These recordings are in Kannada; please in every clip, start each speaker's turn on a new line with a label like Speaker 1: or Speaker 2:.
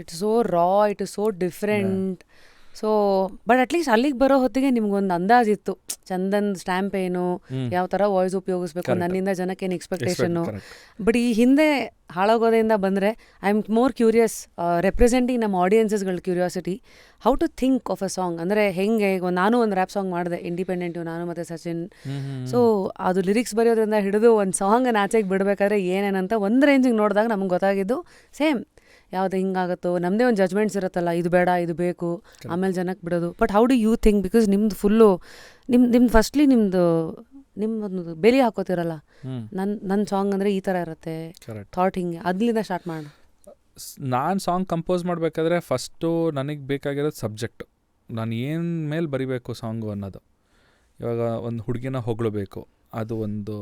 Speaker 1: It's so raw, it is so different. So but at least ಅಲ್ಲಿಗೆ ಬರೋ ಹೊತ್ತಿಗೆ ನಿಮ್ಗೊಂದು ಅಂದಾಜಿತ್ತು ಚಂದನ್ ಸ್ಟ್ಯಾಂಪ್ ಏನು, ಯಾವ ಥರ ವಾಯ್ಸ್ ಉಪಯೋಗಿಸ್ಬೇಕು, ನನ್ನಿಂದ ಜನಕ್ಕೇನು ಎಕ್ಸ್ಪೆಕ್ಟೇಷನ್ನು. ಬಟ್ ಈ ಹಿಂದೆ ಹಾಳಾಗೋದೆಯಿಂದ ಬಂದರೆ I am more curious, representing ನಮ್ಮ ಆಡಿಯನ್ಸಸ್ಗಳ curiosity, how to think of a song. ಅಂದರೆ ಹೆಂಗೆ ಈಗ ನಾನು ಒಂದು ರ್ಯಾಪ್ ಸಾಂಗ್ ಮಾಡಿದೆ ಇಂಡಿಪೆಂಡೆಂಟು, ನಾನು ಮತ್ತು ಸಚಿನ್. ಸೊ ಅದು ಲಿರಿಕ್ಸ್ ಬರೆಯೋದ್ರಿಂದ ಹಿಡಿದು ಒಂದು ಸಾಂಗ್ ಆಚೆಗೆ ಬಿಡಬೇಕಾದ್ರೆ ಏನೇನಂತ ಒಂದು ರೇಂಜಿಗೆ ನೋಡಿದಾಗ ನಮ್ಗೆ ಗೊತ್ತಾಗಿದ್ದು ಸೇಮ್. ಯಾವುದು ಹಿಂಗಾಗುತ್ತೋ ನಮ್ಮದೇ ಒಂದು ಜಜ್ಮೆಂಟ್ಸ್ ಇರುತ್ತಲ್ಲ, ಇದು ಬೇಡ ಇದು ಬೇಕು, ಆಮೇಲೆ ಜನಕ್ಕೆ ಬಿಡೋದು. But how do you think, because ನಿಮ್ದು ಫುಲ್ಲು ನಿಮ್ದು ಫಸ್ಟ್ಲಿ ನಿಮ್ಮೊಂದು ಬೇಲಿ ಹಾಕೋತಿರಲ್ಲ, ನನ್ನ ಸಾಂಗ್ ಅಂದರೆ ಈ ಥರ ಇರುತ್ತೆ ಥಾಟ್, ಹಿಂಗೆ ಅದ್ಲಿಂದ ಸ್ಟಾರ್ಟ್ ಮಾಡೋಣ.
Speaker 2: ನಾನು ಸಾಂಗ್ ಕಂಪೋಸ್ ಮಾಡಬೇಕಾದ್ರೆ ಫಸ್ಟು ನನಗೆ ಬೇಕಾಗಿರೋದು ಸಬ್ಜೆಕ್ಟು, ನಾನು ಏನು ಮೇಲೆ ಬರಿಬೇಕು ಸಾಂಗು ಅನ್ನೋದು. ಇವಾಗ ಒಂದು ಹುಡುಗಿನ ಹೊಗಳಬೇಕು, ಅದು ಒಂದು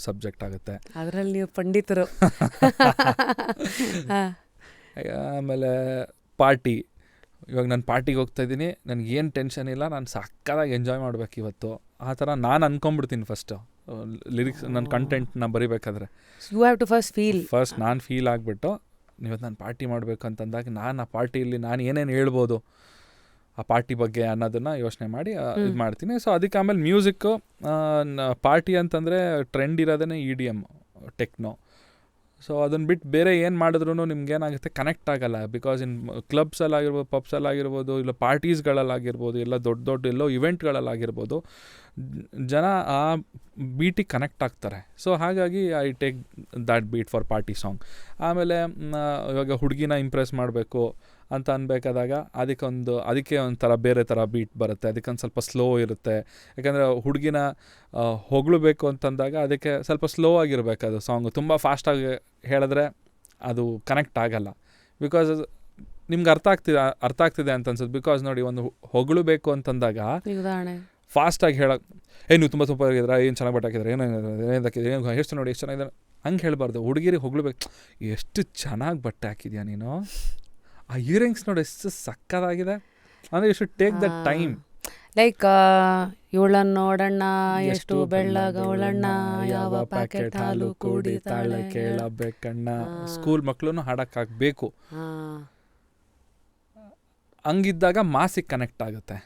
Speaker 2: ಸಬ್ಜೆಕ್ಟ್ ಆಗುತ್ತೆ.
Speaker 1: ಅದರಲ್ಲಿ ನೀವು ಪಂಡಿತರು.
Speaker 2: ಆಮೇಲೆ ಪಾರ್ಟಿ, ಇವಾಗ ನಾನು ಪಾರ್ಟಿಗೆ ಹೋಗ್ತಾಯಿದ್ದೀನಿ, ನನಗೇನು ಟೆನ್ಷನ್ ಇಲ್ಲ, ನಾನು ಸಕ್ಕತ್ತಾಗಿ ಎಂಜಾಯ್ ಮಾಡ್ಬೇಕು ಇವತ್ತು, ಆ ಥರ ನಾನು ಅಂದ್ಕೊಂಬಿಡ್ತೀನಿ ಫಸ್ಟು ಲಿರಿಕ್ಸ್ ನನ್ನ ಕಂಟೆಂಟ್ನ ಬರಿಬೇಕಾದ್ರೆ.
Speaker 1: ಯು ಹ್ಯಾವ್ ಟು ಫಸ್ಟ್
Speaker 2: ನಾನು ಫೀಲ್ ಆಗಿಬಿಟ್ಟು ಇವತ್ತು ನಾನು ಪಾರ್ಟಿ ಮಾಡಬೇಕು ಅಂತಂದಾಗ ನಾನು ಆ ಪಾರ್ಟಿಯಲ್ಲಿ ನಾನು ಏನೇನು ಹೇಳ್ಬೋದು ಆ ಪಾರ್ಟಿ ಬಗ್ಗೆ ಅನ್ನೋದನ್ನು ಯೋಚನೆ ಮಾಡಿ ಇದು ಮಾಡ್ತೀನಿ. ಸೊ ಅದಕ್ಕೆ ಆಮೇಲೆ ಮ್ಯೂಸಿಕ್ಕು, ಪಾರ್ಟಿ ಅಂತಂದರೆ ಟ್ರೆಂಡ್ ಇರೋದೇ EDM, ಟೆಕ್ನೋ. ಸೊ ಅದನ್ನು ಬಿಟ್ಟು ಬೇರೆ ಏನು ಮಾಡಿದ್ರೂ ನಿಮ್ಗೇನಾಗುತ್ತೆ, ಕನೆಕ್ಟ್ ಆಗೋಲ್ಲ. ಬಿಕಾಸ್ ಇನ್ ಕ್ಲಬ್ಸಲ್ಲಾಗಿರ್ಬೋದು, ಪಬ್ಸಲ್ಲಾಗಿರ್ಬೋದು, ಇಲ್ಲ ಪಾರ್ಟೀಸ್ಗಳಲ್ಲಾಗಿರ್ಬೋದು, ಎಲ್ಲ ದೊಡ್ಡ ಎಲ್ಲೋ ಇವೆಂಟ್ಗಳಲ್ಲಾಗಿರ್ಬೋದು, ಜನ ಆ ಬೀಟಿಗೆ ಕನೆಕ್ಟ್ ಆಗ್ತಾರೆ. ಸೊ ಹಾಗಾಗಿ I take that beat for party song. ಆಮೇಲೆ ಇವಾಗ ಹುಡುಗಿನ ಇಂಪ್ರೆಸ್ ಮಾಡಬೇಕು ಅಂತ ಅನ್ಬೇಕಾದಾಗ ಅದಕ್ಕೆ ಒಂಥರ ಬೇರೆ ಥರ ಬೀಟ್ ಬರುತ್ತೆ, ಅದಕ್ಕೊಂದು ಸ್ವಲ್ಪ ಸ್ಲೋ ಇರುತ್ತೆ. ಯಾಕಂದರೆ ಹುಡುಗಿನ ಹೊಗಳಬೇಕು ಅಂತಂದಾಗ ಅದಕ್ಕೆ ಸ್ವಲ್ಪ ಸ್ಲೋ ಆಗಿರಬೇಕು ಅದು ಸಾಂಗು. ತುಂಬ ಫಾಸ್ಟಾಗಿ ಹೇಳಿದ್ರೆ ಅದು ಕನೆಕ್ಟ್ ಆಗಲ್ಲ. ಬಿಕಾಸ್ ನಿಮ್ಗೆ ಅರ್ಥ ಆಗ್ತಿದೆ ಅಂತ ಅನ್ಸುತ್ತೆ. ಬಿಕಾಸ್ ನೋಡಿ, ಒಂದು ಹೊಗಳಬೇಕು ಅಂತಂದಾಗ ಫಾಸ್ಟಾಗಿ ಹೇಳೋಕೆ, ನೀವು ತುಂಬ ಆಗಿದ್ರೆ, ಏನು ಚೆನ್ನಾಗಿ ಬಟ್ಟೆ ಹಾಕಿದ್ರೆ, ಏನು ಎಷ್ಟು ನೋಡಿ ಎಷ್ಟು ಚೆನ್ನಾಗಿದೆ ಹಂಗೆ ಹೇಳಬಾರ್ದು. ಹುಡುಗಿರಿಗೆ ಹೊಗಳಬೇಕು, ಎಷ್ಟು ಚೆನ್ನಾಗಿ ಬಟ್ಟೆ ಹಾಕಿದ್ಯಾ ನೀನು, ಆ ಇಯರಿಂಗ್ಸ್ ನೋಡಿ ಎಷ್ಟು ಸಕ್ಕತ್ತಾಗಿದೆ ಅಂದರೆ you should take the time.
Speaker 1: Like ಇವಳನ್ನ ನೋಡಣ್ಣ ಎಷ್ಟು ಬೆಳ್ಳಗವಳಣ್ಣ, ಯಾವ ಪ್ಯಾಕೆಟ್ ಹಾಲು ಕುಡಿತಾಳೆ
Speaker 2: ಕೇಳಬೇಕಣ್ಣ. ಸ್ಕೂಲ್ ಮಕ್ಕಳು ಹಾಡಕ್ಕಾಗಬೇಕು. ಹಂಗಿದ್ದಾಗ ಮಾಸಿಗೆ ಕನೆಕ್ಟ್ ಆಗುತ್ತೆ.